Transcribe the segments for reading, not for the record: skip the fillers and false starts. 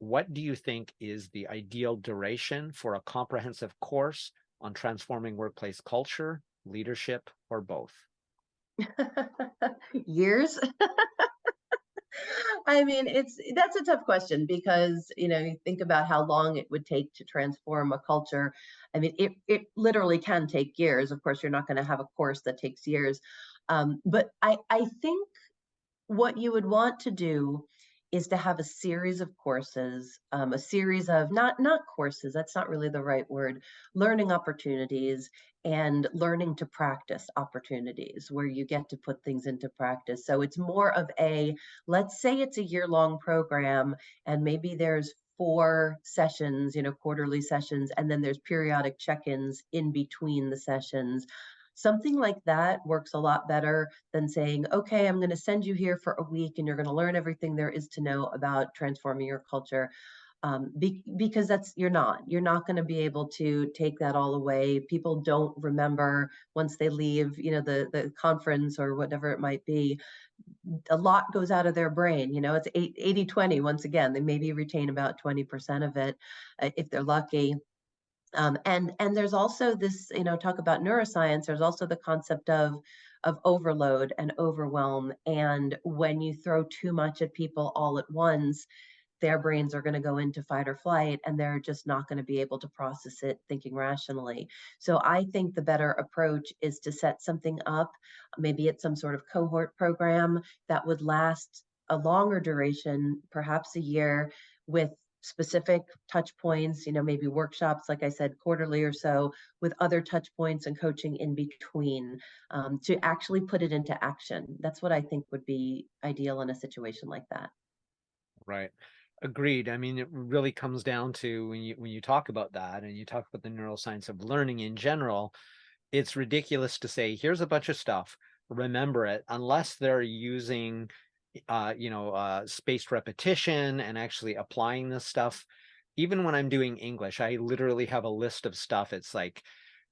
what do you think is the ideal duration for a comprehensive course on transforming workplace culture, leadership, or both? Years? I mean, that's a tough question because, you think about how long it would take to transform a culture. I mean, it literally can take years. Of course, you're not going to have a course that takes years. But I think what you would want to do is to have a series of courses, a series of not courses, that's not really the right word, learning opportunities and learning to practice opportunities where you get to put things into practice. So it's more of a, let's say it's a year-long program and maybe there's 4 sessions, quarterly sessions, and then there's periodic check-ins in between the sessions. Something like that works a lot better than saying, okay, I'm going to send you here for a week and you're going to learn everything there is to know about transforming your culture. Because you're not going to be able to take that all away. People don't remember once they leave, the conference or whatever it might be. A lot goes out of their brain. It's 80/20. Once again, they maybe retain about 20% of it, if they're lucky. And there's also this, talk about neuroscience. There's also the concept of overload and overwhelm. And when you throw too much at people all at once, their brains are going to go into fight or flight, and they're just not going to be able to process it thinking rationally. So I think the better approach is to set something up. Maybe it's some sort of cohort program that would last a longer duration, perhaps a year, with specific touch points, maybe workshops, like I said, quarterly or so, with other touch points and coaching in between, to actually put it into action. That's what I think would be ideal in a situation like that. Right. Agreed. I mean, it really comes down to when you talk about that and you talk about the neuroscience of learning in general, it's ridiculous to say, here's a bunch of stuff, remember it, unless they're using spaced repetition and actually applying this stuff. Even when I'm doing English, I literally have a list of stuff. It's like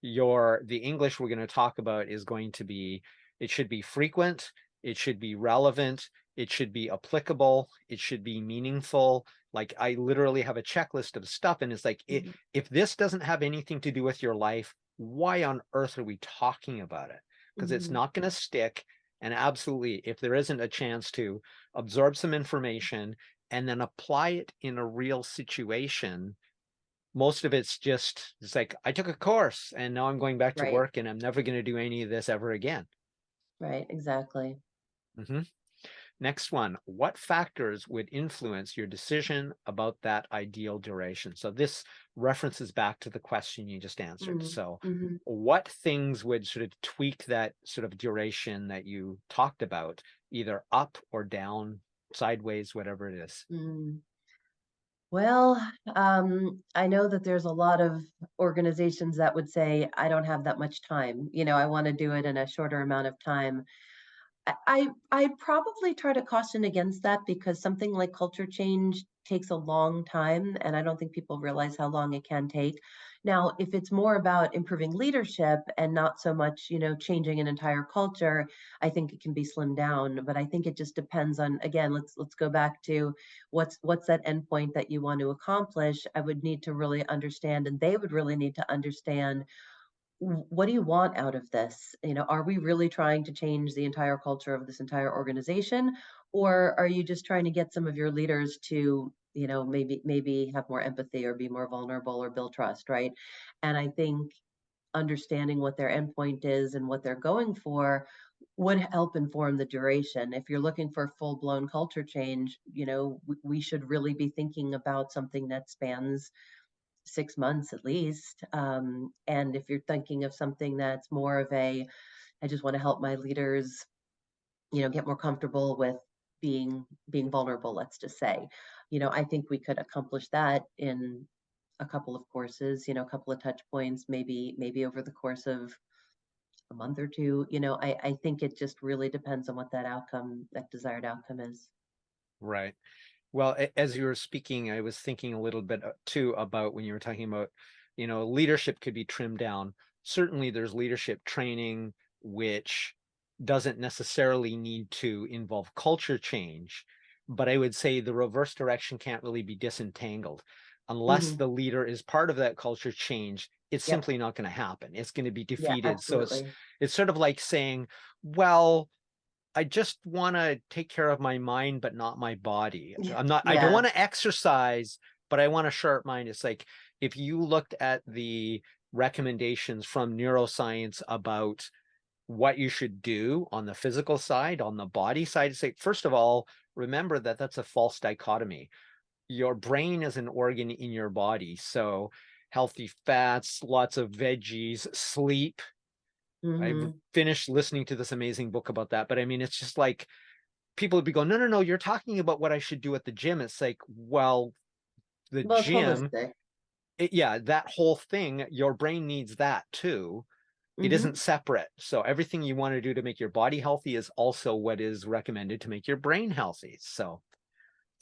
the English we're going to talk about is going to be, it should be frequent, it should be relevant, it should be applicable, it should be meaningful. Like I literally have a checklist of stuff, and it's like, Mhm. if this doesn't have anything to do with your life, why on earth are we talking about it? Because it's Mhm. not going to stick. And absolutely, if there isn't a chance to absorb some information and then apply it in a real situation, most of it's like, I took a course and now I'm going back to Right, work and I'm never going to do any of this ever again. right, exactly. Mhm. Next one, what factors would influence your decision about that ideal duration? So this references back to the question you just answered. Mm, So mhm, what things would sort of tweak that sort of duration that you talked about, either up or down, sideways, whatever it is? mm. Well, I know that there's a lot of organizations that would say, I don't have that much time. I want to do it in a shorter amount of time. I probably try to caution against that because something like culture change takes a long time, and I don't think people realize how long it can take. Now, if it's more about improving leadership and not so much, changing an entire culture, I think it can be slimmed down. But I think it just depends on, again, let's go back to what's that endpoint that you want to accomplish. I would need to really understand, and they would really need to understand, what do you want out of this? Are we really trying to change the entire culture of this entire organization? Or are you just trying to get some of your leaders to, maybe have more empathy or be more vulnerable or build trust, right? And I think understanding what their endpoint is and what they're going for would help inform the duration. If you're looking for full-blown culture change, we should really be thinking about something that spans 6 months at least. And if you're thinking of something that's more of I just want to help my leaders, get more comfortable with being vulnerable, let's just say, I think we could accomplish that in a couple of courses, a couple of touch points, maybe over the course of a month or two. I think it just really depends on what that desired outcome is. Right. Well, as you were speaking, I was thinking a little bit too about when you were talking about, leadership could be trimmed down. Certainly, there's leadership training, which doesn't necessarily need to involve culture change, but I would say the reverse direction can't really be disentangled. Unless Mhm. the leader is part of that culture change, it's Yep. simply not going to happen. It's going to be Yeah, defeated. So absolutely. it's sort of like saying, well, I just want to take care of my mind, but not my body. I don't Yeah. want to exercise, but I want a sharp mind. It's like if you looked at the recommendations from neuroscience about what you should do on the physical side, on the body side, it's like, first of all, remember that that's a false dichotomy. Your brain is an organ in your body. So healthy fats, lots of veggies, sleep. I've Mhm. finished listening to this amazing book about that. But I mean, it's just like people would be going, no, no, no, you're talking about what I should do at the gym. It's like, well, the Well, it's gym, holistic. yeah, that whole thing, your brain needs that too. It isn't Mhm. separate. So everything you want to do to make your body healthy is also what is recommended to make your brain healthy. So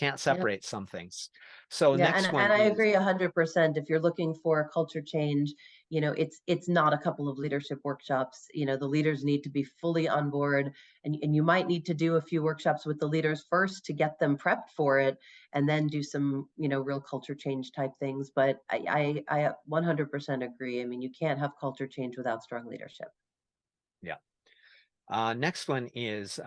can't Yeah. separate some things. So Yeah, next one and I is, agree 100%. If you're looking for culture change, it's not a couple of leadership workshops. The leaders need to be fully on board, and you might need to do a few workshops with the leaders first to get them prepped for it, and then do some, real culture change type things. But I 100% agree. I mean, you can't have culture change without strong leadership. yeah. Next one is